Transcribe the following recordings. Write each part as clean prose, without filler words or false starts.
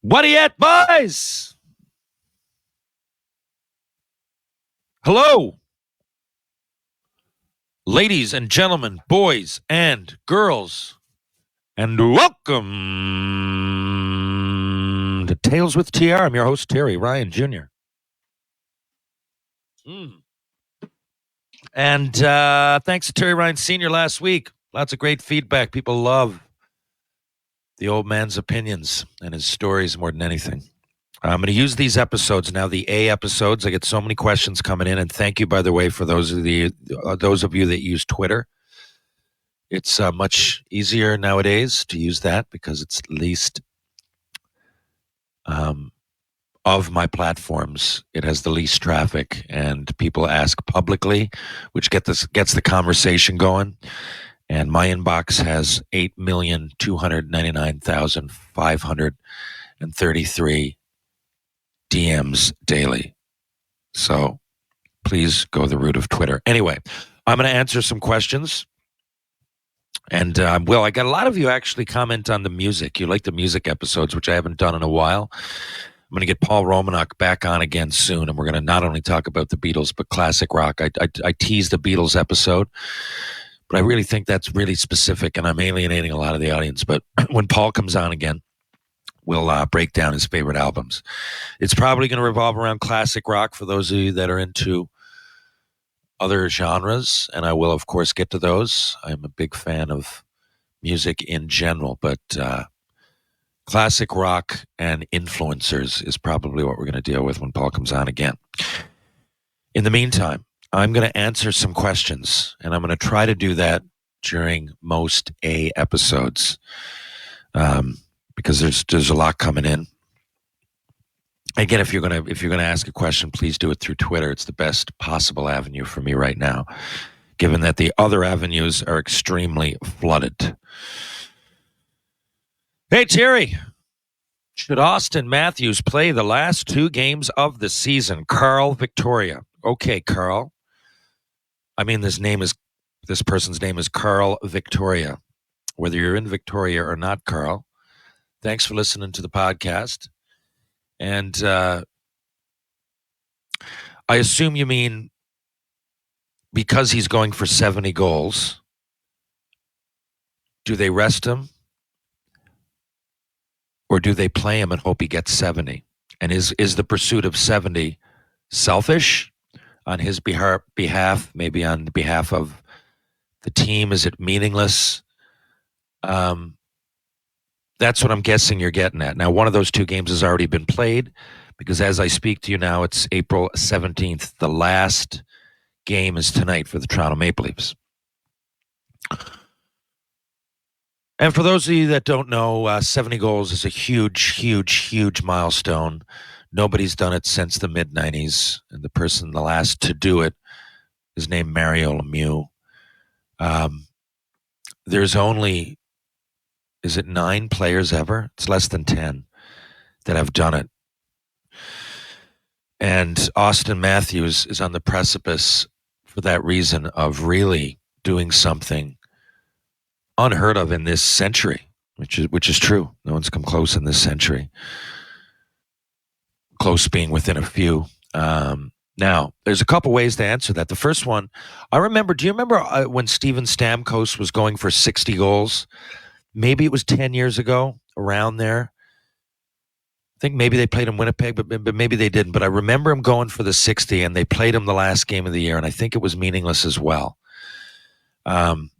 What are you at, boys? Hello, ladies and gentlemen, boys and girls, and welcome to Tales with TR. I'm your host, Terry Ryan Jr. And thanks to Terry Ryan Sr. last week. Lots of great feedback. People love the old man's opinions and his stories more than anything. I'm going to use these episodes now, the A episodes. I get so many questions coming in, and thank you, by the way, for those of you that use Twitter. It's much easier nowadays to use that because it's least of my platforms. It has the least traffic, and people ask publicly, which gets the conversation going. And my inbox has 8,299,533 DMs daily. So please go the route of Twitter. Anyway, I'm going to answer some questions. And I got a lot of you actually comment on the music. You like the music episodes, which I haven't done in a while. I'm going to get Paul Romanuk back on again soon. And we're going to not only talk about the Beatles, but classic rock. I teased the Beatles episode, but I really think that's really specific, and I'm alienating a lot of the audience. But when Paul comes on again, we'll break down his favorite albums. It's probably going to revolve around classic rock for those of you that are into other genres, and I will, of course, get to those. I'm a big fan of music in general, but classic rock and influencers is probably what we're going to deal with when Paul comes on again. In the meantime, I'm going to answer some questions, and I'm going to try to do that during most A episodes. Because there's a lot coming in. Again, if you're gonna ask a question, please do it through Twitter. It's the best possible avenue for me right now, given that the other avenues are extremely flooded. Hey Terry, should Auston Matthews play the last two games of the season? Carl Victoria. Okay, Carl. I mean, this person's name is Carl Victoria. Whether you're in Victoria or not, Carl. Thanks for listening to the podcast. And I assume you mean because he's going for 70 goals, do they rest him? Or do they play him and hope he gets 70? And is the pursuit of 70 selfish on his behalf, maybe on the behalf of the team? Is it meaningless? That's what I'm guessing you're getting at. Now, one of those two games has already been played because as I speak to you now, it's April 17th. The last game is tonight for the Toronto Maple Leafs. And for those of you that don't know, 70 goals is a huge, huge, huge milestone. Nobody's done it since the mid-90s. And the last to do it is named Mario Lemieux. There's only... Is it 9 players ever? It's less than 10 that have done it. And Auston Matthews is on the precipice for that reason of really doing something unheard of in this century, which is true. No one's come close in this century. Close being within a few. Now, there's a couple ways to answer that. The first one, do you remember when Steven Stamkos was going for 60 goals? Maybe it was 10 years ago, around there. I think maybe they played in Winnipeg, but maybe they didn't. But I remember him going for the 60, and they played him the last game of the year, and I think it was meaningless as well. In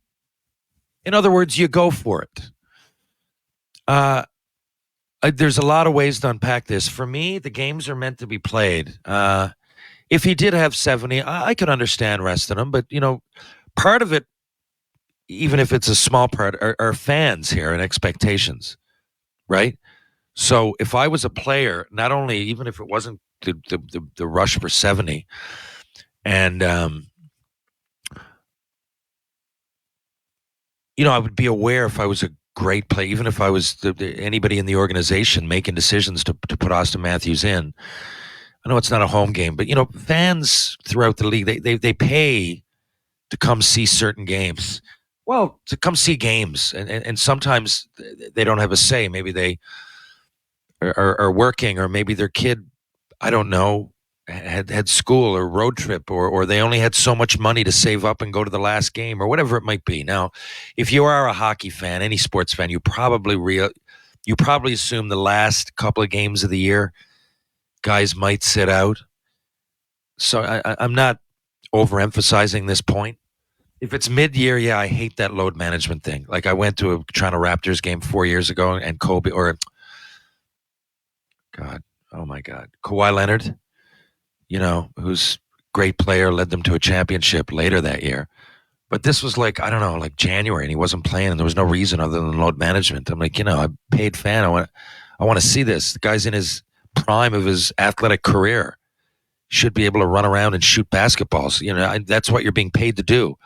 other words, you go for it. There's a lot of ways to unpack this. For me, the games are meant to be played. If he did have 70, I could understand resting him, but, part of it, even if it's a small part, are fans here and expectations, right? So if I was a player, not only, even if it wasn't the rush for 70, and, I would be aware if I was a great player, even if I was anybody in the organization making decisions to put Auston Matthews in. I know it's not a home game, but, fans throughout the league, they pay to come see certain games. Well, to come see games, and sometimes they don't have a say. Maybe they are working, or maybe their kid, I don't know, had school or road trip, or they only had so much money to save up and go to the last game or whatever it might be. Now, if you are a hockey fan, any sports fan, you probably assume the last couple of games of the year guys might sit out. So I'm not overemphasizing this point. If it's mid-year, yeah, I hate that load management thing. Like I went to a Toronto Raptors game 4 years ago, and oh my God, Kawhi Leonard, who's great player, led them to a championship later that year. But this was like, I don't know, like January, and he wasn't playing, and there was no reason other than load management. I'm like, I'm a paid fan. I want to see this. The guy's in his prime of his athletic career. Should be able to run around and shoot basketballs. That's what you're being paid to do.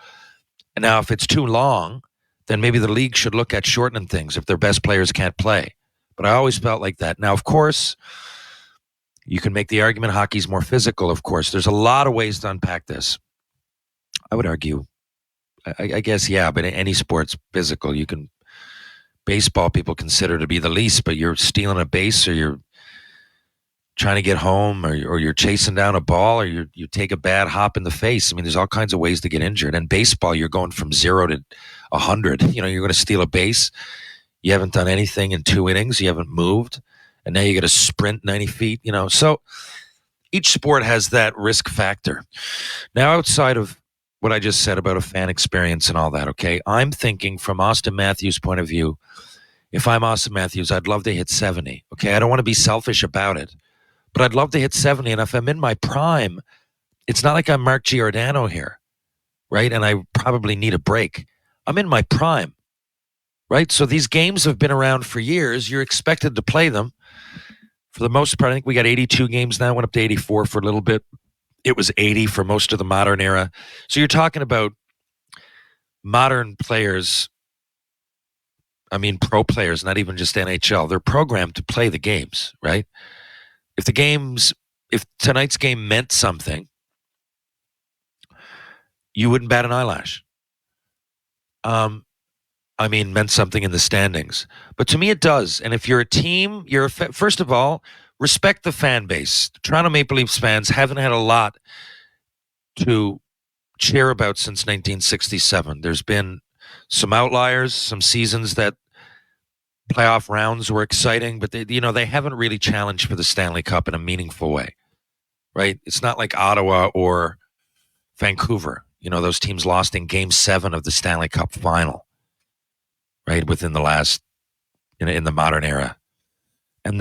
And now if it's too long, then maybe the league should look at shortening things if their best players can't play. But I always felt like that. Now, of course, you can make the argument hockey's more physical, of course. There's a lot of ways to unpack this. I would argue, I guess, yeah, but any sport's physical. Baseball people consider to be the least, but you're stealing a base, or you're trying to get home, or you're chasing down a ball, or you take a bad hop in the face. I mean, there's all kinds of ways to get injured. And baseball, you're going from 0 to 100. You're going to steal a base. You haven't done anything in 2 innings. You haven't moved. And now you got to sprint 90 feet, So each sport has that risk factor. Now, outside of what I just said about a fan experience and all that, okay, I'm thinking from Auston Matthews' point of view, if I'm Auston Matthews, I'd love to hit 70. Okay, I don't want to be selfish about it, but I'd love to hit 70. And if I'm in my prime, it's not like I'm Mark Giordano here, right? And I probably need a break. I'm in my prime, right? So these games have been around for years. You're expected to play them. For the most part, I think we got 82 games now. Went up to 84 for a little bit. It was 80 for most of the modern era. So you're talking about modern players. I mean, pro players, not even just NHL. They're programmed to play the games, right? If tonight's game meant something, you wouldn't bat an eyelash. Meant something in the standings. But to me, it does. And if you're a team, first of all, respect the fan base. The Toronto Maple Leafs fans haven't had a lot to cheer about since 1967. There's been some outliers, some seasons that playoff rounds were exciting, but they haven't really challenged for the Stanley Cup in a meaningful way, right? It's not like Ottawa or Vancouver. Those teams lost in Game 7 of the Stanley Cup final, right, within the last, in the modern era. And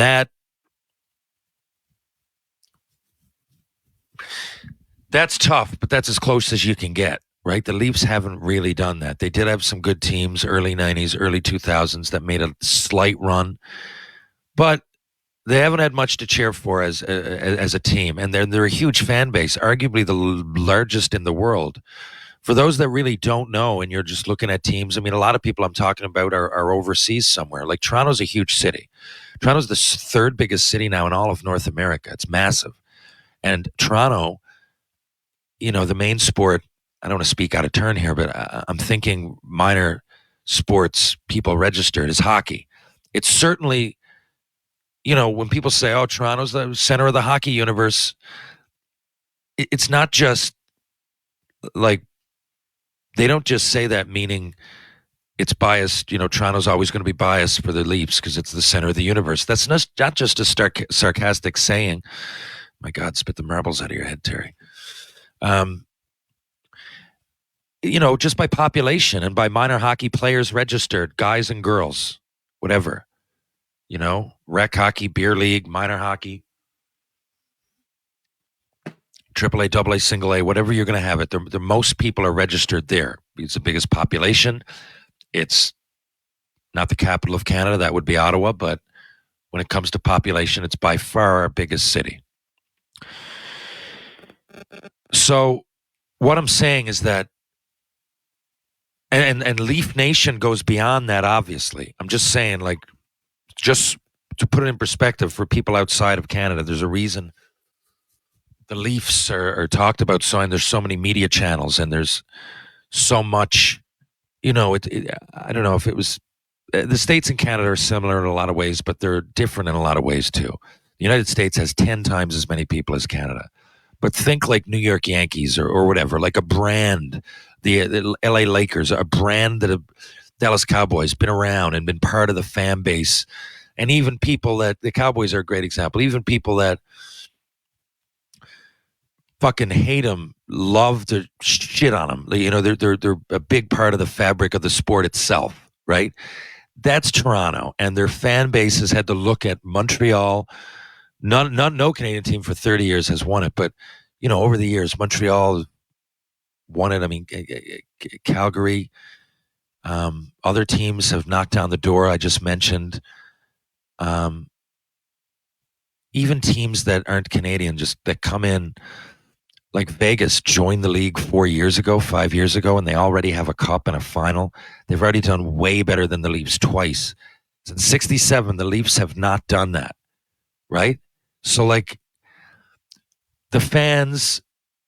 that's tough, but that's as close as you can get, right? The Leafs haven't really done that. They did have some good teams, early 90s, early 2000s, that made a slight run, but they haven't had much to cheer for as a team. And they're a huge fan base, arguably the largest in the world. For those that really don't know, and you're just looking at teams, I mean, a lot of people I'm talking about are overseas somewhere. Like Toronto's a huge city. Toronto's the third biggest city now in all of North America. It's massive. And Toronto, the main sport, I don't want to speak out of turn here, but I'm thinking minor sports people registered is hockey. It's certainly, when people say, oh, Toronto's the center of the hockey universe, it's not just like, they don't just say that meaning it's biased. Toronto's always going to be biased for the Leafs because it's the center of the universe. That's not just a sarcastic saying. My God, spit the marbles out of your head, Terry. Just by population and by minor hockey players registered, guys and girls, whatever. Rec hockey, beer league, minor hockey, AAA, AA, single A, whatever you're going to have it. The most people are registered there. It's the biggest population. It's not the capital of Canada. That would be Ottawa. But when it comes to population, it's by far our biggest city. So what I'm saying is that, and Leaf Nation goes beyond that, obviously. I'm just saying, like, just to put it in perspective for people outside of Canada, there's a reason the Leafs are talked about so, and there's so many media channels, and there's so much, I don't know if it was the States and Canada are similar in a lot of ways, but they're different in a lot of ways too. The United States has 10 times as many people as Canada. But think like New York Yankees or whatever, like a brand, the LA Lakers, a brand that have Dallas Cowboys been around and been part of the fan base. And even people that the Cowboys are a great example. Even people that fucking hate them love to shit on them. You know, they're a big part of the fabric of the sport itself, right? That's Toronto, and their fan base has had to look at Montreal. No Canadian team for 30 years has won it, but you know, over the years, Montreal won it. I mean, Calgary, other teams have knocked down the door. I just mentioned, even teams that aren't Canadian, just that come in, like Vegas joined the league 5 years ago, and they already have a cup and a final. They've already done way better than the Leafs twice. Since '67, the Leafs have not done that, right? So, like, the fans.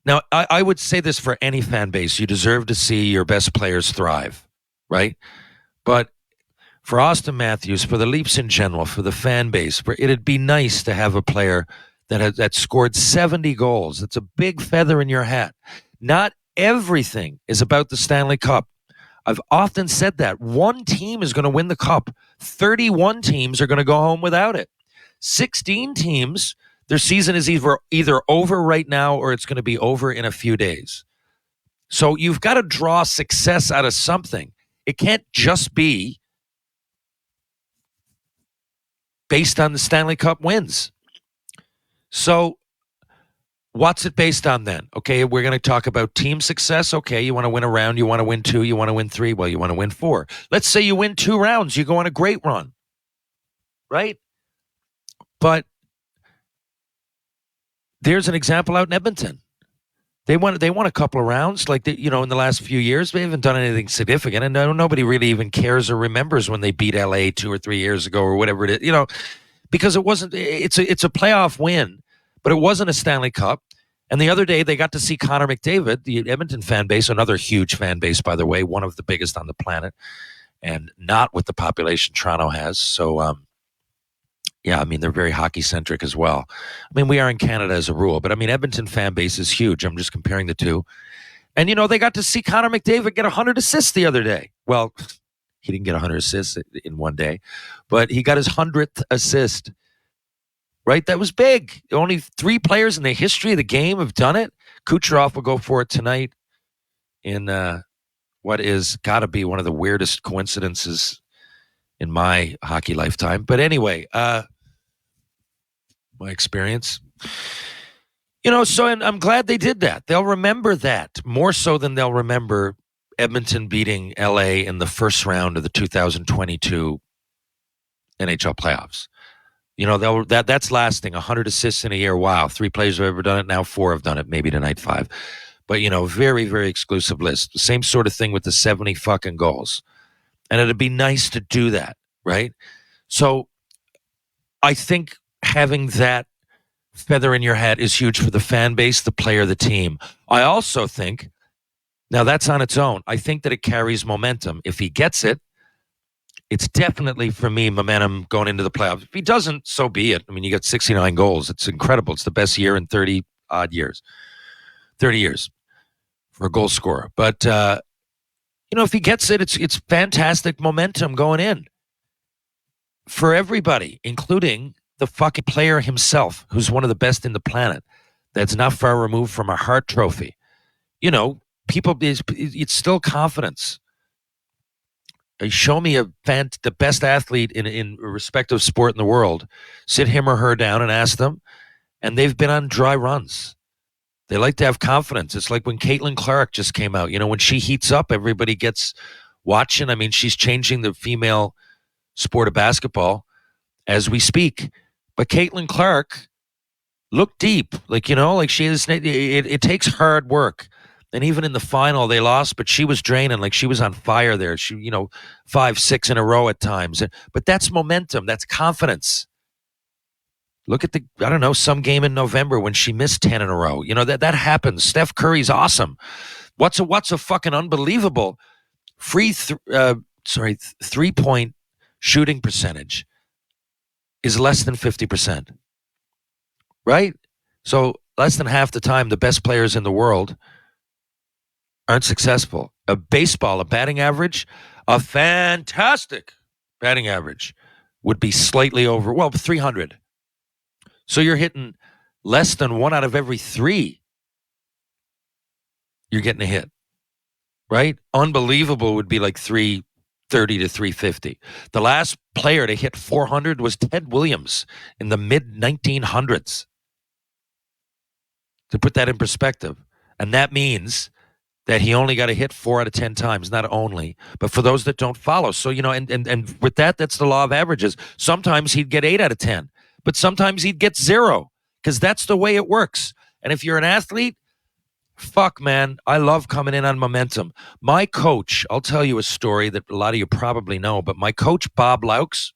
Now, I would say this for any fan base. You deserve to see your best players thrive, right? But for Auston Matthews, for the Leafs in general, for the fan base, it'd be nice to have a player that scored 70 goals. It's a big feather in your hat. Not everything is about the Stanley Cup. I've often said that. One team is going to win the Cup. 31 teams are going to go home without it. 16 teams, their season is either over right now or it's going to be over in a few days. So you've got to draw success out of something. It can't just be based on the Stanley Cup wins. So what's it based on then? Okay, we're going to talk about team success. Okay, you want to win a round, you want to win 2, you want to win 3, well, you want to win 4. Let's say you win 2 rounds, you go on a great run, right? But there's an example out in Edmonton. They won a couple of rounds, like in the last few years. They haven't done anything significant, and nobody really even cares or remembers when they beat LA 2 or 3 years ago or whatever it is. Because it wasn't. It's a playoff win, but it wasn't a Stanley Cup. And the other day, they got to see Connor McDavid, the Edmonton fan base, another huge fan base, by the way, one of the biggest on the planet, and not with the population Toronto has. So, yeah, I mean, they're very hockey-centric as well. I mean, we are in Canada as a rule, but I mean, Edmonton fan base is huge. I'm just comparing the two. And, they got to see Connor McDavid get 100 assists the other day. Well, he didn't get 100 assists in one day, but he got his 100th assist. Right? That was big. Only 3 players in the history of the game have done it. Kucherov will go for it tonight in what is got to be one of the weirdest coincidences in my hockey lifetime. But anyway, my experience. And I'm glad they did that. They'll remember that more so than they'll remember Edmonton beating LA in the first round of the 2022 NHL playoffs. That's lasting. 100 assists in a year. Wow. 3 players have ever done it. Now 4 have done it. Maybe tonight 5. But, very, very exclusive list. The same sort of thing with the 70 fucking goals. And it'd be nice to do that, right? So I think having that feather in your hat is huge for the fan base, the player, the team. I also think, now that's on its own, I think that it carries momentum. If he gets it, it's definitely, for me, momentum going into the playoffs. If he doesn't, so be it. I mean, you got 69 goals. It's incredible. It's the best year in 30-odd years. 30 years for a goal scorer. But, if he gets it, it's fantastic momentum going in for everybody, including the fucking player himself, who's one of the best in the planet, that's not far removed from a Hart Trophy. It's still confidence. Show me the best athlete in a respective sport in the world, sit him or her down and ask them, and they've been on dry runs. They like to have confidence. It's like when Caitlin Clark just came out. When she heats up, everybody gets watching. I mean, she's changing the female sport of basketball as we speak. But Caitlin Clark looked deep. She is. It takes hard work. And even in the final, they lost, but she was draining. Like, she was on fire there. She, 5, 6 in a row at times. But that's momentum. That's confidence. Look at some game in November when she missed 10 in a row. That happens. Steph Curry's awesome. What's a fucking unbelievable free 3-point shooting percentage is less than 50%, right? So less than half the time, the best players in the world aren't successful. A baseball, a batting average, a fantastic batting average would be slightly over, 300. So you're hitting less than 1 out of every 3. You're getting a hit, right? Unbelievable would be like 330 to 350. The last player to hit 400 was Ted Williams in the mid 1900s. To put that in perspective. And that means that he only got a hit 4 out of 10 times, not only, but for those that don't follow. So, and with that, that's the law of averages. Sometimes he'd get 8 out of 10, but sometimes he'd get 0 because that's the way it works. And if you're an athlete, fuck, man, I love coming in on momentum. My coach, I'll tell you a story that a lot of you probably know, but my coach, Bob Laux,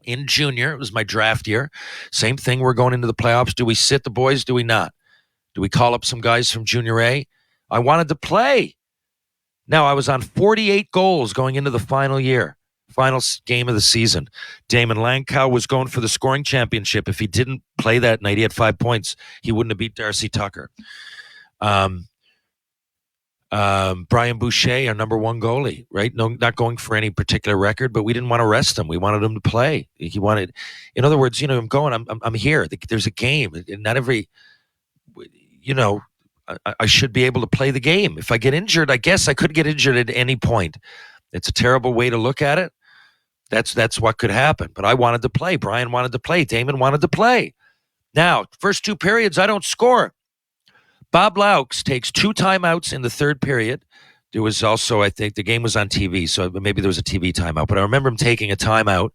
in junior, it was my draft year. Same thing, we're going into the playoffs. Do we sit the boys? Do we not? Do we call up some guys from junior A? I wanted to play. Now, I was on 48 goals going into the final game of the season. Damon Lankow was going for the scoring championship. If he didn't play that night, he had 5 points. He wouldn't have beat Darcy Tucker. Brian Boucher, our number 1 goalie, right? No, not going for any particular record, but we didn't want to rest him. We wanted him to play. He wanted, in other words, I'm here. There's a game. Not every, I should be able to play the game. If I get injured, I guess I could get injured at any point. It's a terrible way to look at it. That's what could happen. But I wanted to play. Brian wanted to play. Damon wanted to play. Now, first 2 periods, I don't score. Bob Laux takes 2 timeouts in the third period. There was also, I think, the game was on TV, so maybe there was a TV timeout. But I remember him taking a timeout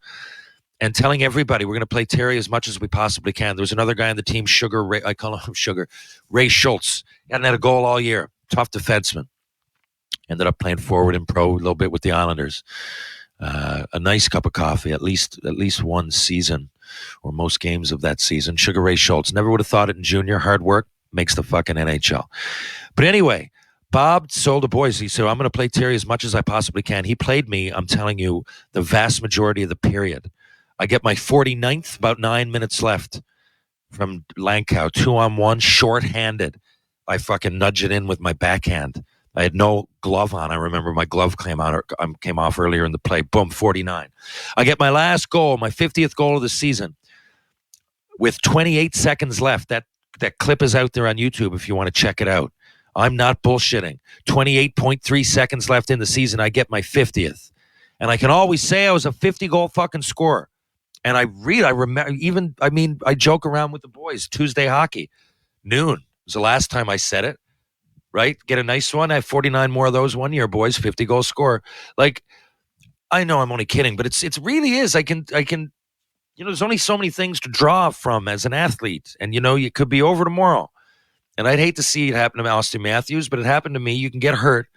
and telling everybody, we're going to play Terry as much as we possibly can. There was another guy on the team, I call him Sugar, Ray Schultz. He hadn't had a goal all year. Tough defenseman. Ended up playing forward and pro a little bit with the Islanders. A nice cup of coffee, at least one season, or most games of that season. Sugar Ray Schultz. Never would have thought it in junior. Hard work makes the fucking NHL. But anyway, Bob sold the boys. He said, I'm going to play Terry as much as I possibly can. He played me, I'm telling you, the vast majority of the period. I get my 49th, about 9 minutes left from Lankow, 2-on-1, short-handed. I fucking nudge it in with my backhand. I had no glove on. I remember my glove came off earlier in the play. Boom, 49. I get my last goal, my 50th goal of the season, with 28 seconds left. That clip is out there on YouTube if you want to check it out. I'm not bullshitting. 28.3 seconds left in the season. I get my 50th. And I can always say I was a 50-goal fucking scorer. And I remember, I joke around with the boys. Tuesday hockey, noon was the last time I said it, right? Get a nice one. I have 49 more of those one year, boys, 50-goal scorer. Like, I know I'm only kidding, but it really is. I can, there's only so many things to draw from as an athlete. And, you could be over tomorrow. And I'd hate to see it happen to Auston Matthews, but it happened to me. You can get hurt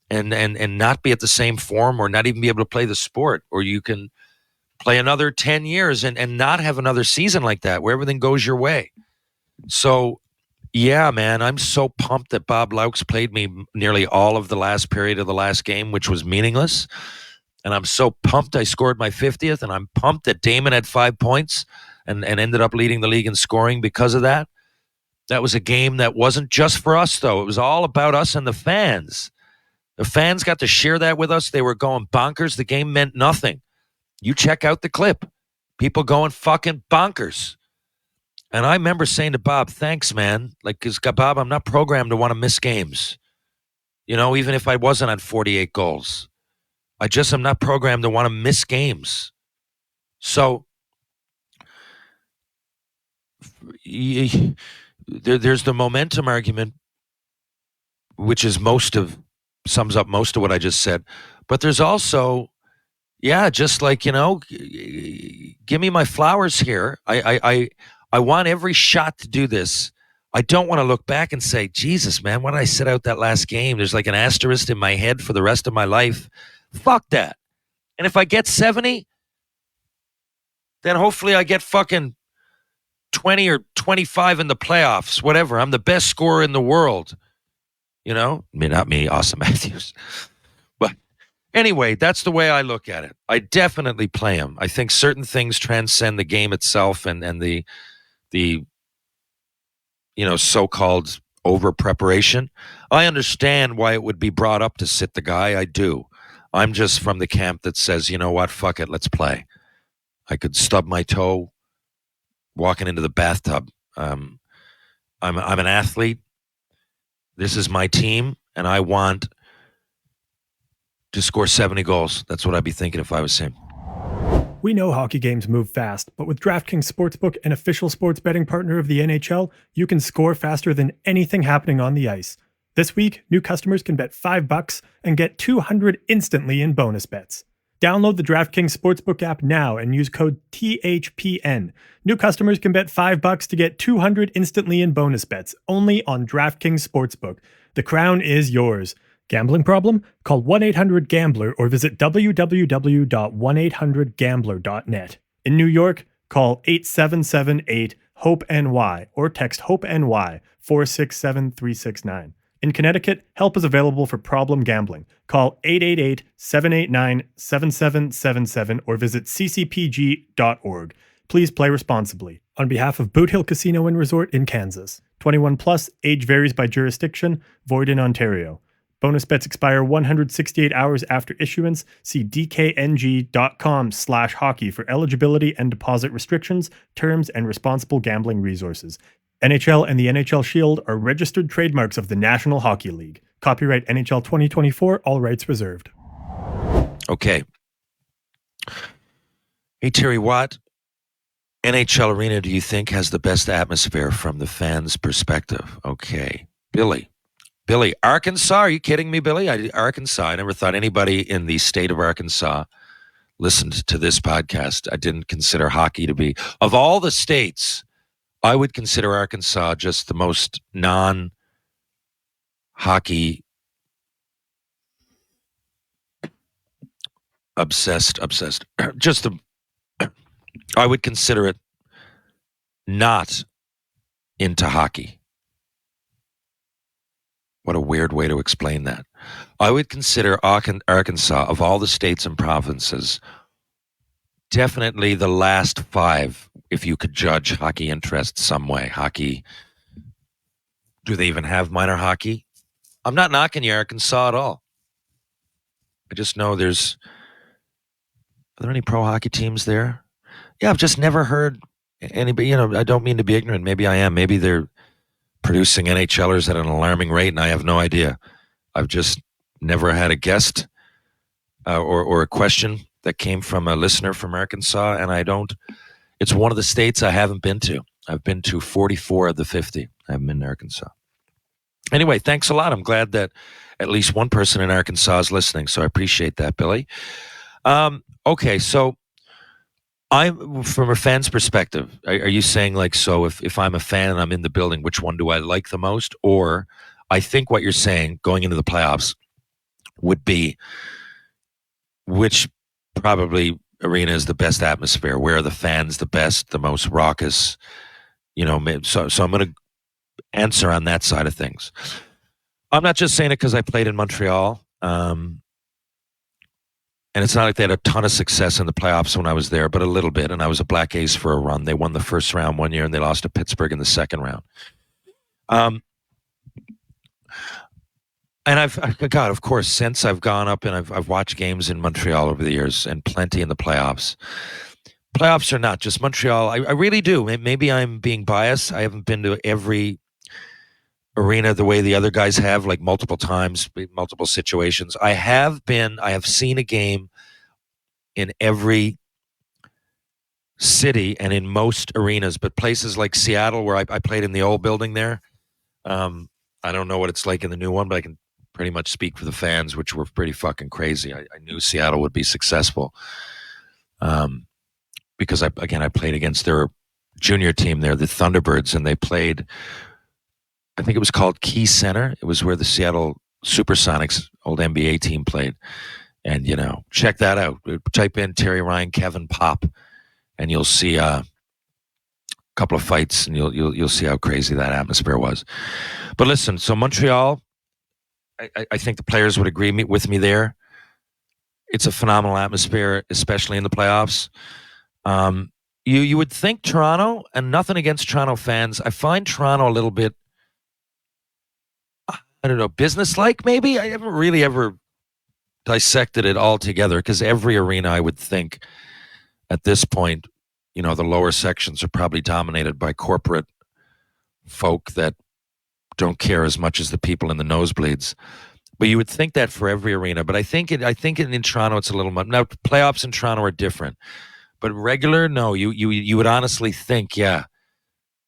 and not be at the same form or not even be able to play the sport, or you can play another 10 years and not have another season like that where everything goes your way. So, yeah, man, I'm so pumped that Bob Laux played me nearly all of the last period of the last game, which was meaningless. And I'm so pumped I scored my 50th, and I'm pumped that Damon had 5 points and ended up leading the league in scoring because of that. That was a game that wasn't just for us, though. It was all about us and the fans. The fans got to share that with us. They were going bonkers. The game meant nothing. You check out the clip. People going fucking bonkers. And I remember saying to Bob, thanks, man. Like, because Bob, I'm not programmed to want to miss games. Even if I wasn't on 48 goals. I'm not programmed to want to miss games. So, there's the momentum argument, which is sums up most of what I just said. But there's also, just like, give me my flowers here. I want every shot to do this. I don't want to look back and say, Jesus, man, why did I sit out that last game? There's like an asterisk in my head for the rest of my life. Fuck that. And if I get 70, then hopefully I get fucking 20 or 25 in the playoffs, whatever. I'm the best scorer in the world. Not me, Auston Matthews. But Anyway, that's the way I look at it. I definitely play them. I think certain things transcend the game itself and the so-called over preparation. I understand why it would be brought up to sit the guy. I do. I'm just from the camp that says, you know what, fuck it, let's play. I could stub my toe walking into the bathtub. I'm an athlete. This is my team, and I want to score 70 goals. That's what I'd be thinking if I was him. We know hockey games move fast, but with DraftKings Sportsbook, an official sports betting partner of the NHL, you can score faster than anything happening on the ice. This week, new customers can bet $5 and get $200 instantly in bonus bets. Download the DraftKings Sportsbook app now and use code THPN. New customers can bet $5 to get $200 instantly in bonus bets, only on DraftKings Sportsbook. The crown is yours. Gambling problem? Call 1-800-GAMBLER or visit www.1800gambler.net. In New York, call 8778-HOPE-NY or text HOPE-NY 467-369. In Connecticut, help is available for problem gambling. Call 888-789-7777 or visit ccpg.org. Please play responsibly. On behalf of Boot Hill Casino and Resort in Kansas. 21 plus, age varies by jurisdiction, void in Ontario. Bonus bets expire 168 hours after issuance. See dkng.com/hockey for eligibility and deposit restrictions, terms, and responsible gambling resources. NHL and the NHL Shield are registered trademarks of the National Hockey League. Copyright NHL 2024, all rights reserved. Okay. Hey, Terry, what NHL arena do you think has the best atmosphere from the fans' perspective? Okay. Billy, Arkansas. Are you kidding me, Billy? Arkansas. I never thought anybody in the state of Arkansas listened to this podcast. I didn't consider hockey to be, of all the states, I would consider Arkansas just the most non-hockey obsessed. I would consider it not into hockey. What a weird way to explain that. I would consider Arkansas, of all the states and provinces, definitely the last five, if you could judge hockey interest some way. Hockey, do they even have minor hockey? I'm not knocking you, Arkansas, at all. I just know are there any pro hockey teams there? Yeah, I've just never heard anybody, I don't mean to be ignorant. Maybe I am. Maybe they're producing NHLers at an alarming rate, and I have no idea. I've just never had a guest or a question that came from a listener from Arkansas, and it's one of the states I haven't been to. I've been to 44 of the 50. I haven't been to Arkansas. Anyway, thanks a lot. I'm glad that at least one person in Arkansas is listening, so I appreciate that, Billy. Okay, so from a fan's perspective, are you saying if I'm a fan and I'm in the building, which one do I like the most? Or I think what you're saying going into the playoffs would be which probably arena is the best atmosphere? Where are the fans the best, the most raucous? So I'm going to answer on that side of things. I'm not just saying it because I played in Montreal. And it's not like they had a ton of success in the playoffs when I was there, but a little bit. And I was a black ace for a run. They won the first round one year, and they lost to Pittsburgh in the second round. And of course, since I've gone up and I've watched games in Montreal over the years and plenty in the playoffs. Playoffs are not just Montreal. I really do. Maybe I'm being biased. I haven't been to every arena the way the other guys have, like multiple times, multiple situations. I have seen a game in every city and in most arenas, but places like Seattle, where I played in the old building there, I don't know what it's like in the new one, but I can pretty much speak for the fans, which were pretty fucking crazy. I knew Seattle would be successful because I played against their junior team there, the Thunderbirds, and they played, I think it was called Key Center. It was where the Seattle Supersonics, old NBA team, played. And, check that out. Type in Terry Ryan, Kevin Pop, and you'll see a couple of fights, and you'll see how crazy that atmosphere was. But listen, so Montreal, I think the players would agree with me there. It's a phenomenal atmosphere, especially in the playoffs. You would think Toronto, and nothing against Toronto fans. I find Toronto a little bit, I don't know, businesslike maybe. I haven't really ever dissected it all together because every arena, I would think, at this point, the lower sections are probably dominated by corporate folk that don't care as much as the people in the nosebleeds. But you would think that for every arena. But I think in Toronto it's a little much. Now playoffs in Toronto are different, but regular, no. You would honestly think, yeah,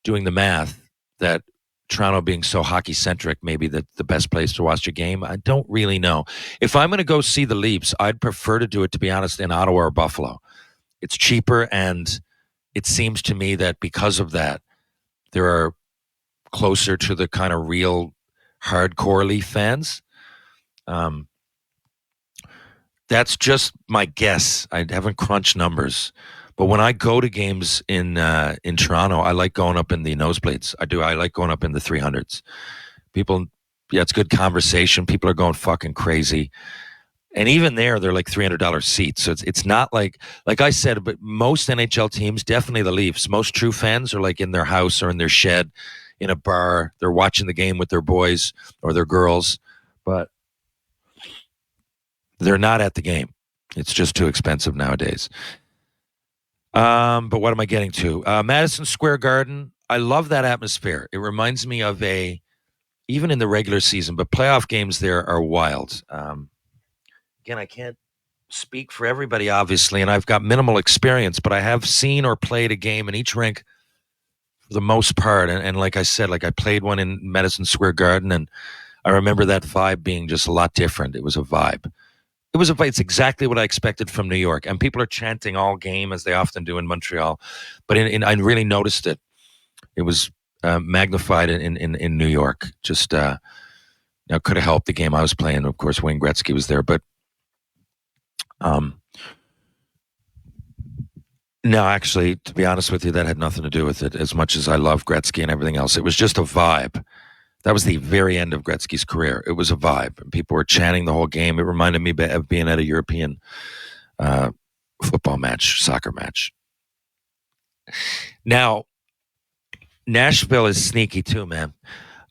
doing the math, that Toronto being so hockey centric, maybe the best place to watch a game. I don't really know. If I'm going to go see the Leafs, I'd prefer to do it, to be honest, in Ottawa or Buffalo. It's cheaper, and it seems to me that because of that, there are closer to the kind of real hardcore Leaf fans. That's just my guess. I haven't crunched numbers, but when I go to games in Toronto, I like going up in the nosebleeds. I do. I like going up in the 300s. People, yeah, it's good conversation. People are going fucking crazy. And even there, they're like $300 seats. So it's not like I said, but most NHL teams, definitely the Leafs, most true fans are like in their house or in their shed, in a bar. They're watching the game with their boys or their girls, but they're not at the game. It's just too expensive nowadays. But what am I getting to? Madison Square Garden. I love that atmosphere. It reminds me of even in the regular season, but playoff games there are wild. Again, I can't speak for everybody, obviously, and I've got minimal experience, but I have seen or played a game in each rink for the most part. And like I said, like I played one in Madison Square Garden, and I remember that vibe being just a lot different. It was a vibe. It's exactly what I expected from New York. And people are chanting all game, as they often do in Montreal. But I really noticed it. It was magnified in New York. Just could have helped the game I was playing. Of course, Wayne Gretzky was there. But no, actually, to be honest with you, that had nothing to do with it. As much as I love Gretzky and everything else, it was just a vibe. That was the very end of Gretzky's career. It was a vibe. And people were chanting the whole game. It reminded me of being at a European football match, soccer match. Now, Nashville is sneaky too, man.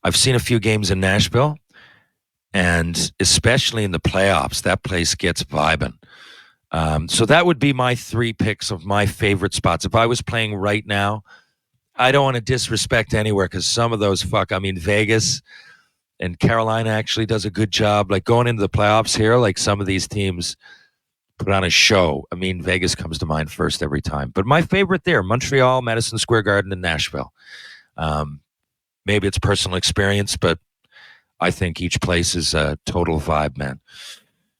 I've seen a few games in Nashville, and especially in the playoffs, that place gets vibing. So that would be my 3 picks of my favorite spots. If I was playing right now, I don't want to disrespect anywhere because some of those Vegas and Carolina actually does a good job. Like going into the playoffs here, like some of these teams put on a show. Vegas comes to mind first every time. But my favorite there, Montreal, Madison Square Garden, and Nashville. Maybe it's personal experience, but I think each place is a total vibe, man.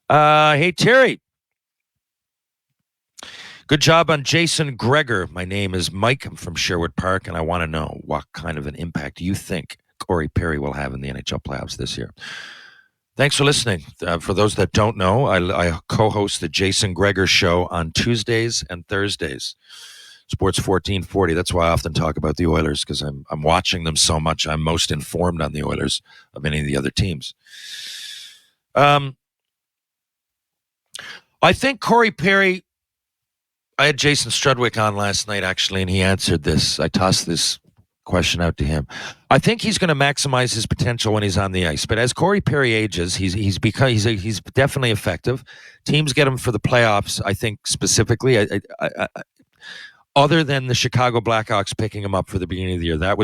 Hey, Terry. Good job on Jason Gregor. My name is Mike. I'm from Sherwood Park, and I want to know what kind of an impact you think Corey Perry will have in the NHL playoffs this year. Thanks for listening. For those that don't know, I co-host the Jason Gregor Show on Tuesdays and Thursdays. Sports 1440. That's why I often talk about the Oilers, because I'm watching them so much. I'm most informed on the Oilers of any of the other teams. I think Corey Perry... I had Jason Strudwick on last night, actually, and he answered this. I tossed this question out to him. I think he's going to maximize his potential when he's on the ice. But as Corey Perry ages, he's definitely effective. Teams get him for the playoffs, I think, specifically. I, other than the Chicago Blackhawks picking him up for the beginning of the year, that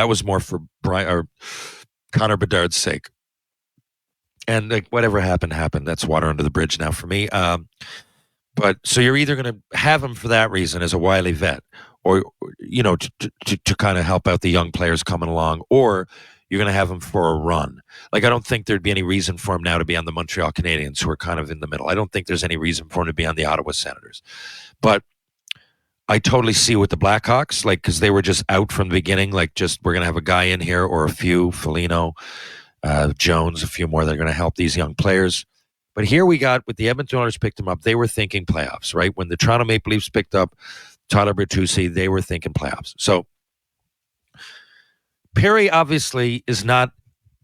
was more for Connor Bedard's sake. And whatever happened. That's water under the bridge now for me. But so you're either going to have him for that reason as a wily vet, or to kind of help out the young players coming along, or you're going to have him for a run. I don't think there'd be any reason for him now to be on the Montreal Canadiens, who are kind of in the middle. I don't think there's any reason for him to be on the Ottawa Senators. But I totally see with the Blackhawks, because they were just out from the beginning, we're going to have a guy in here or a few, Foligno, Jones, a few more that are going to help these young players. But here we got, with the Edmonton Oilers picked him up, they were thinking playoffs, right? When the Toronto Maple Leafs picked up Tyler Bertuzzi, they were thinking playoffs. So Perry obviously is not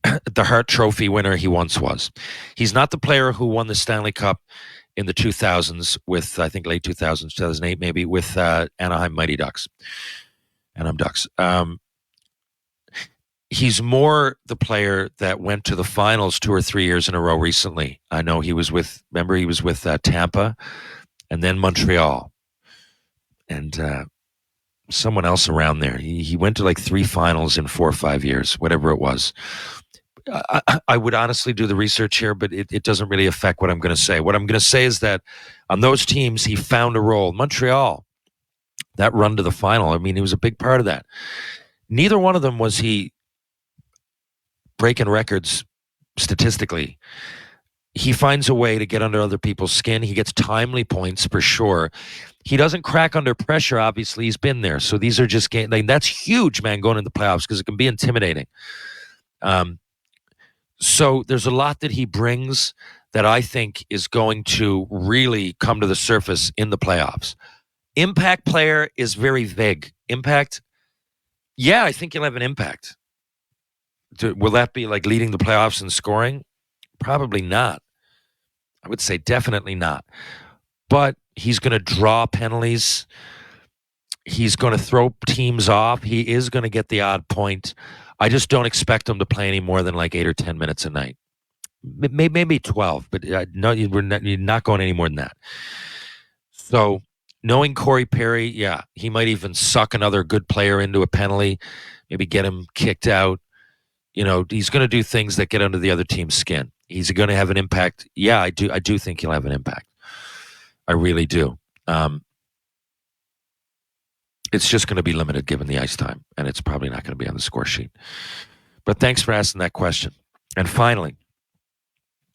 the Hart Trophy winner he once was. He's not the player who won the Stanley Cup in the 2000s with, I think, late 2000s, 2008 maybe, with Anaheim Mighty Ducks. Anaheim Ducks. He's more the player that went to the finals 2 or 3 years in a row recently. I know he was with Tampa and then Montreal and someone else around there. He went to like 3 finals in 4 or 5 years, whatever it was. I would honestly do the research here, but it doesn't really affect what I'm going to say. What I'm going to say is that on those teams, he found a role. Montreal, that run to the final, I mean, he was a big part of that. Neither one of them was he breaking records statistically. He finds a way to get under other people's skin. He gets timely points for sure. He doesn't crack under pressure, obviously. He's been there. So these are just games. Like, that's huge, man, going into the playoffs because it can be intimidating. So there's a lot that he brings that I think is going to really come to the surface in the playoffs. Impact player is very vague. Impact, yeah, I think he'll have an impact. Will that be like leading the playoffs in scoring? Probably not. I would say definitely not. But he's going to draw penalties. He's going to throw teams off. He is going to get the odd point. I just don't expect him to play any more than like 8 or 10 minutes a night. Maybe 12, but no, you're not going any more than that. So knowing Corey Perry, yeah, he might even suck another good player into a penalty, maybe get him kicked out. You know, he's going to do things that get under the other team's skin. He's going to have an impact. Yeah, I do think he'll have an impact. I really do. It's just going to be limited given the ice time, and it's probably not going to be on the score sheet. But thanks for asking that question. And finally,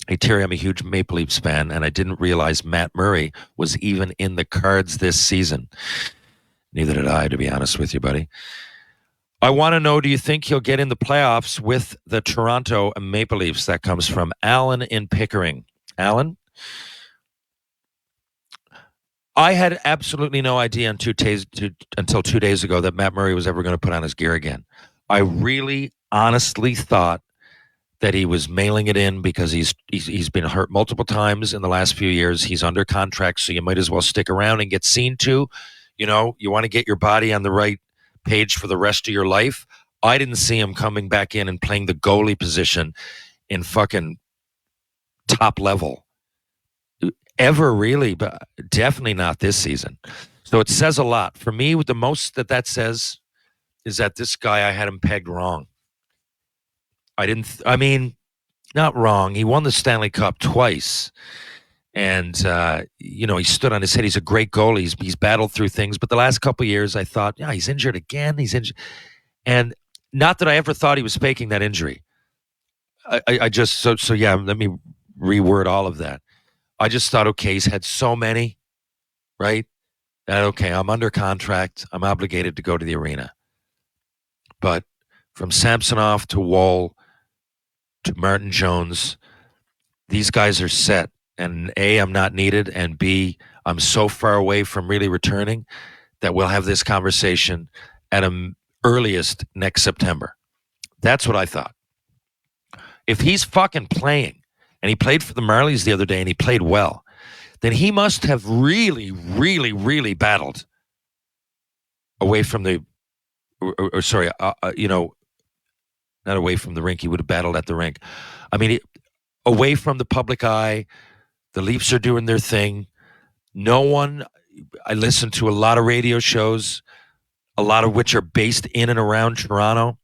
hey, Terry, I'm a huge Maple Leafs fan, and I didn't realize Matt Murray was even in the cards this season. Neither did I, to be honest with you, buddy. I want to know, do you think he'll get in the playoffs with the Toronto Maple Leafs? That comes from Alan in Pickering. Alan? I had absolutely no idea until 2 days ago that Matt Murray was ever going to put on his gear again. I really honestly thought that he was mailing it in because he's been hurt multiple times in the last few years. He's under contract, so you might as well stick around and get seen to. You know, you want to get your body on the right page for the rest of your life. I didn't see him coming back in and playing the goalie position in fucking top level ever, really, but definitely not this season. So it says a lot. For me, the most that says is that this guy, I had him pegged wrong. I mean, not wrong. He won the Stanley Cup twice. And, he stood on his head. He's a great goalie. He's battled through things. But the last couple of years, I thought, yeah, he's injured again. He's injured. And not that I ever thought he was faking that injury. I just, yeah, let me reword all of that. I just thought, okay, he's had so many, right? That, okay, I'm under contract. I'm obligated to go to the arena. But from Samsonov to Wall to Martin Jones, these guys are set. And A, I'm not needed. And B, I'm so far away from really returning that we'll have this conversation at earliest next September. That's what I thought. If he's fucking playing, and he played for the Marlies the other day, and he played well, then he must have really, really, really battled away from the, not away from the rink. He would have battled at the rink. I mean, away from the public eye. The Leafs are doing their thing. I listen to a lot of radio shows, a lot of which are based in and around Toronto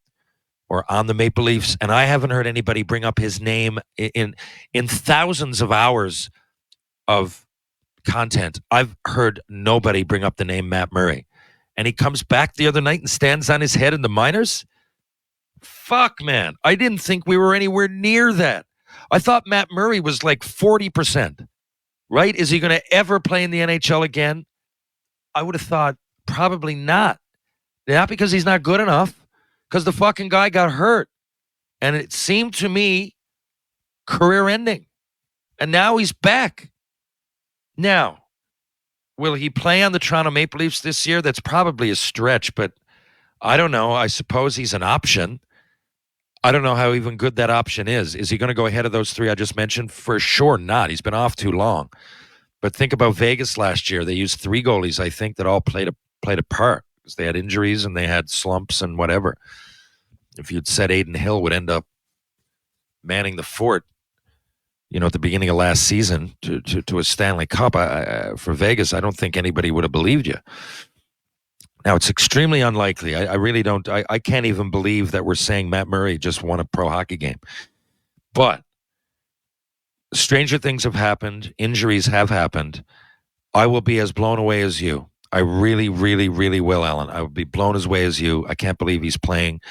or on the Maple Leafs, and I haven't heard anybody bring up his name in thousands of hours of content. I've heard nobody bring up the name Matt Murray. And he comes back the other night and stands on his head in the minors? Fuck, man. I didn't think we were anywhere near that. I thought Matt Murray was like 40%, right? Is he going to ever play in the NHL again? I would have thought probably not. Not because he's not good enough, because the fucking guy got hurt. And it seemed to me career ending. And now he's back. Now, will he play on the Toronto Maple Leafs this year? That's probably a stretch, but I don't know. I suppose he's an option. I don't know how even good that option is. Is he going to go ahead of those three I just mentioned? For sure not. He's been off too long. But think about Vegas last year. They used three goalies, I think, that all played a part because they had injuries and they had slumps and whatever. If you'd said Aiden Hill would end up manning the fort, at the beginning of last season to a Stanley Cup for Vegas, I don't think anybody would have believed you. Now, it's extremely unlikely. I really don't. I can't even believe that we're saying Matt Murray just won a pro hockey game. But stranger things have happened. Injuries have happened. I will be as blown away as you. I really, really, really will, Alan. I will be blown as away as you. I can't believe he's playing.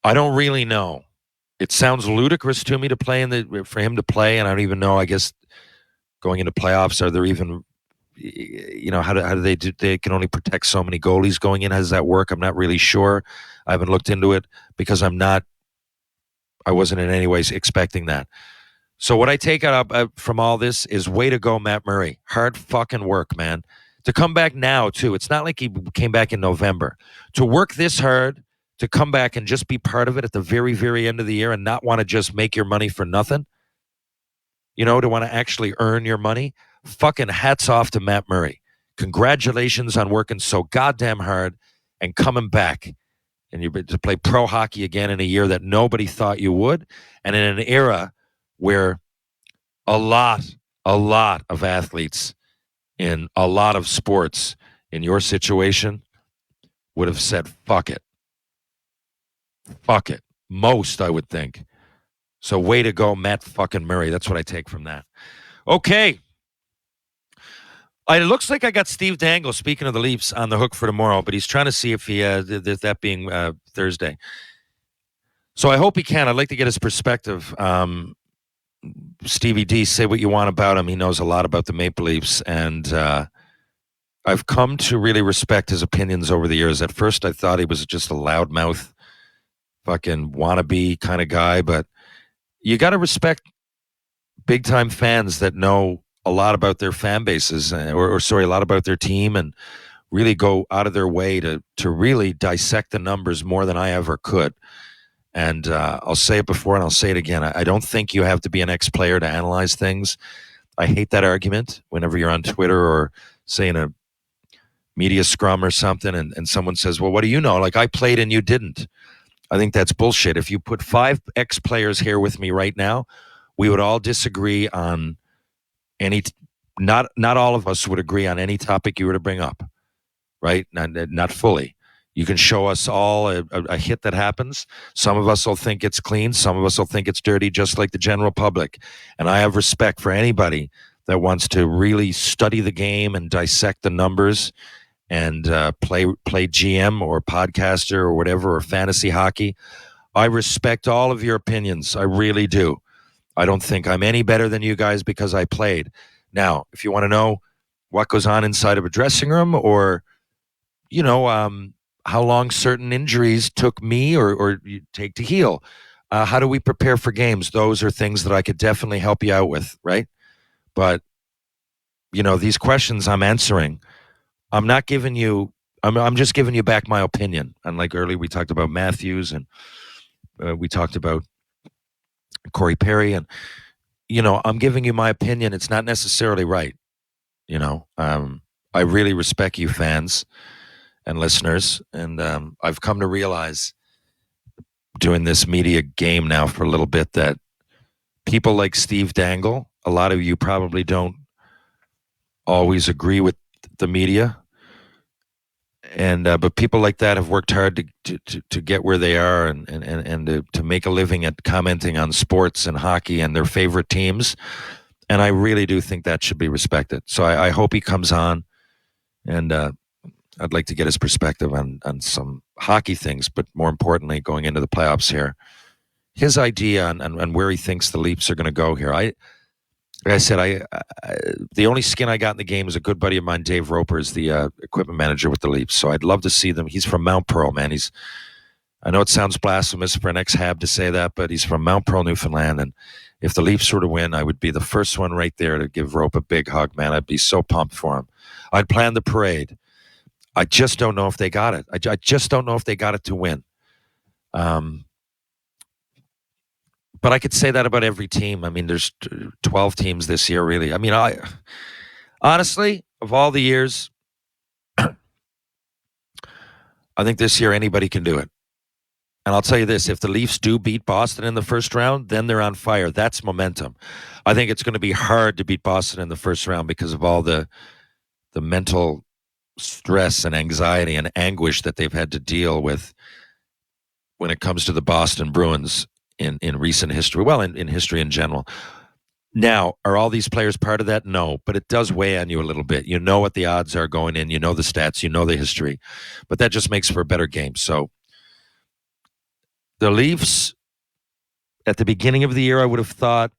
I don't really know. It sounds ludicrous to me for him to play, and I don't even know. I guess going into playoffs, are there even, how do they do? They can only protect so many goalies going in. How does that work? I'm not really sure. I haven't looked into it because I wasn't in any ways expecting that. So what I take out from all this is way to go, Matt Murray. Hard fucking work, man. To come back now, too. It's not like he came back in November. To work this hard, to come back and just be part of it at the very, very end of the year and not want to just make your money for nothing, to want to actually earn your money. Fucking hats off to Matt Murray. Congratulations on working so goddamn hard and coming back and you're to play pro hockey again in a year that nobody thought you would, and in an era where a lot of athletes in a lot of sports in your situation would have said, fuck it. Fuck it. Most, I would think. So way to go, Matt fucking Murray. That's what I take from that. Okay. It looks like I got Steve Dangle, speaking of the Leafs, on the hook for tomorrow, but he's trying to see if he, that being Thursday. So I hope he can. I'd like to get his perspective. Stevie D, say what you want about him. He knows a lot about the Maple Leafs, and I've come to really respect his opinions over the years. At first, I thought he was just a loudmouth, fucking wannabe kind of guy, but you got to respect big-time fans that know a lot about their fan bases, a lot about their team, and really go out of their way to really dissect the numbers more than I ever could. And I'll say it before and I'll say it again. I don't think you have to be an ex-player to analyze things. I hate that argument whenever you're on Twitter or say in a media scrum or something and someone says, well, what do you know? Like, I played and you didn't. I think that's bullshit. If you put 5 ex-players here with me right now, we would all disagree on not all of us would agree on any topic you were to bring up, right? Not fully. You can show us all a hit that happens. Some of us will think it's clean. Some of us will think it's dirty, just like the general public. And I have respect for anybody that wants to really study the game and dissect the numbers and play GM or podcaster or whatever, or fantasy hockey. I respect all of your opinions. I really do. I don't think I'm any better than you guys because I played. Now, if you want to know what goes on inside of a dressing room, or, how long certain injuries took me or you take to heal, how do we prepare for games? Those are things that I could definitely help you out with, right? But, these questions I'm answering, I'm not giving you, I'm just giving you back my opinion. And like earlier, we talked about Matthews and we talked about Corey Perry, and, I'm giving you my opinion. It's not necessarily right. I really respect you fans and listeners. And I've come to realize doing this media game now for a little bit that people like Steve Dangle, a lot of you probably don't always agree with the media. And but people like that have worked hard to get where they are and to make a living at commenting on sports and hockey and their favorite teams. And I really do think that should be respected. So I hope he comes on, and I'd like to get his perspective on some hockey things, but more importantly, going into the playoffs here, his idea on where he thinks the Leafs are going to go here. Like I said, the only skin I got in the game is a good buddy of mine, Dave Roper, is the equipment manager with the Leafs. So I'd love to see them. He's from Mount Pearl, man. I know it sounds blasphemous for an ex-Hab to say that, but he's from Mount Pearl, Newfoundland. And if the Leafs were to win, I would be the first one right there to give Rope a big hug, man. I'd be so pumped for him. I'd plan the parade. I just don't know if they got it. I just don't know if they got it to win. But I could say that about every team. I mean, there's 12 teams this year, really. I mean, honestly, of all the years, I think this year anybody can do it. And I'll tell you this, if the Leafs do beat Boston in the first round, then they're on fire. That's momentum. I think it's going to be hard to beat Boston in the first round because of all the mental stress and anxiety and anguish that they've had to deal with when it comes to the Boston Bruins in recent history. Well, in history in general. Now, are all these players part of that? No, but it does weigh on you a little bit. You know what the odds are going in. You know the stats. You know the history. But that just makes for a better game. So the Leafs, at the beginning of the year, I would have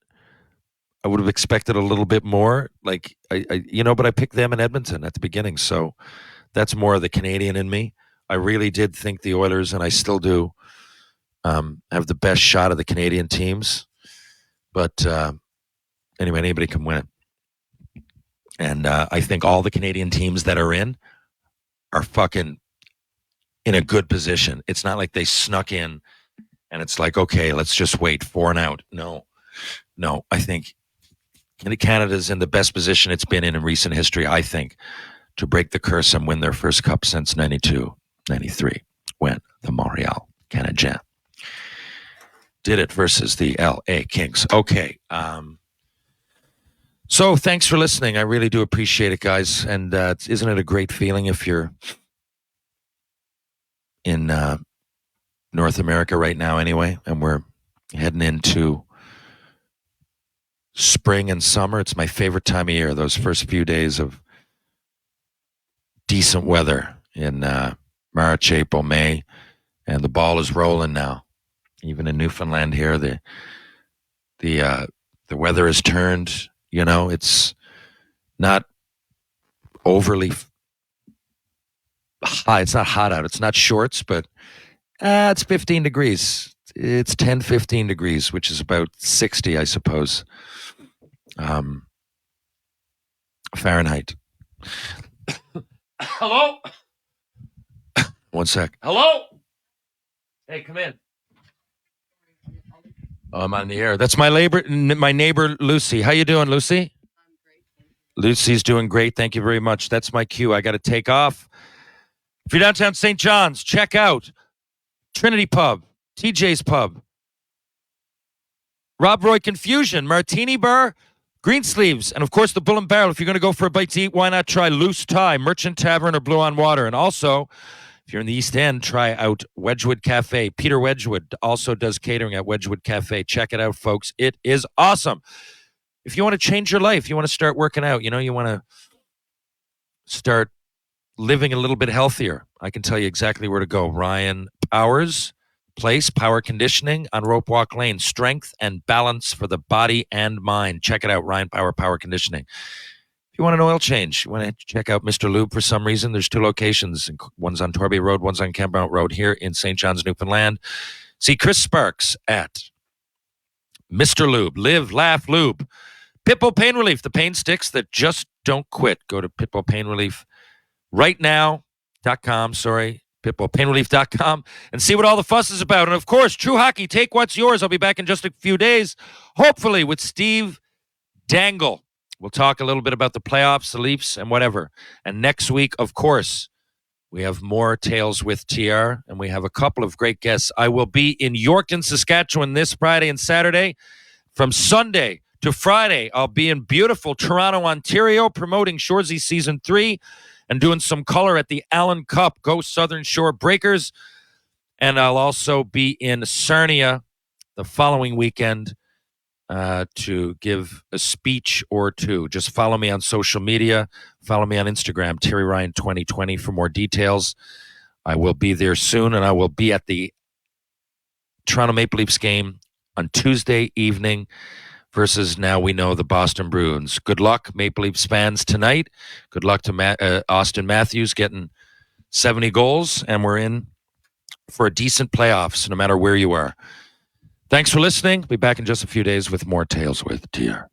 expected a little bit more. Like, but I picked them in Edmonton at the beginning. So that's more of the Canadian in me. I really did think the Oilers, and I still do, have the best shot of the Canadian teams. But anyway, anybody can win it. And I think all the Canadian teams that are in are fucking in a good position. It's not like they snuck in and it's like, okay, let's just wait 4 and out. No, I think Canada's in the best position it's been in recent history, I think, to break the curse and win their first cup since 92, 93, when the Montreal Canadiens did it versus the LA Kings. Okay. So thanks for listening. I really do appreciate it, guys. And isn't it a great feeling if you're in North America right now anyway, and we're heading into spring and summer. It's my favorite time of year, those first few days of decent weather in March, April, May, and the ball is rolling now. Even in Newfoundland here, the weather has turned. You know, it's not overly hot. It's not hot out. It's not shorts, but it's 15 degrees. It's 10, 15 degrees, which is about 60, I suppose, Fahrenheit. Hello? One sec. Hello? Hey, come in. Oh, I'm on the air. That's my neighbor, Lucy. How you doing, Lucy? I'm great. Lucy's doing great. Thank you very much. That's my cue. I got to take off. If you're downtown St. John's, check out Trinity Pub, TJ's Pub, Rob Roy Confusion, Martini Bar, Greensleeves, and of course the Bull and Barrel. If you're going to go for a bite to eat, why not try Loose Tie, Merchant Tavern, or Blue on Water? And also, if you're in the East End, try out Wedgwood Cafe. Peter Wedgwood also does catering at Wedgwood Cafe. Check it out, folks. It is awesome. If you want to change your life, you want to start working out, you want to start living a little bit healthier, I can tell you exactly where to go. Ryan Powers Place, Power Conditioning on Rope Walk Lane. Strength and balance for the body and mind. Check it out, Ryan Power Conditioning. If you want an oil change, you want to check out Mr. Lube for some reason, there's 2 locations. One's on Torby Road, one's on Campbell Road here in St. John's, Newfoundland. See Chris Sparks at Mr. Lube. Live, laugh, lube. Pitbull Pain Relief, the pain sticks that just don't quit. Go to Pitbull Pain Relief rightnow.com, pitbullpainrelief.com, and see what all the fuss is about. And of course, True Hockey, take what's yours. I'll be back in just a few days, hopefully with Steve Dangle. We'll talk a little bit about the playoffs, the Leafs, and whatever. And next week, of course, we have more Tales with TR, and we have a couple of great guests. I will be in Yorkton, Saskatchewan this Friday and Saturday. From Sunday to Friday, I'll be in beautiful Toronto, Ontario, promoting Shoresy Season 3 and doing some color at the Allen Cup. Go Southern Shore Breakers. And I'll also be in Sarnia the following weekend to give a speech or two. Just follow me on social media. Follow me on Instagram, Terry Ryan 2020 for more details. I will be there soon, and I will be at the Toronto Maple Leafs game on Tuesday evening versus, now we know, the Boston Bruins. Good luck, Maple Leafs fans, tonight. Good luck to Auston Matthews getting 70 goals, and we're in for a decent playoffs no matter where you are. Thanks for listening. Be back in just a few days with more Tales with TR.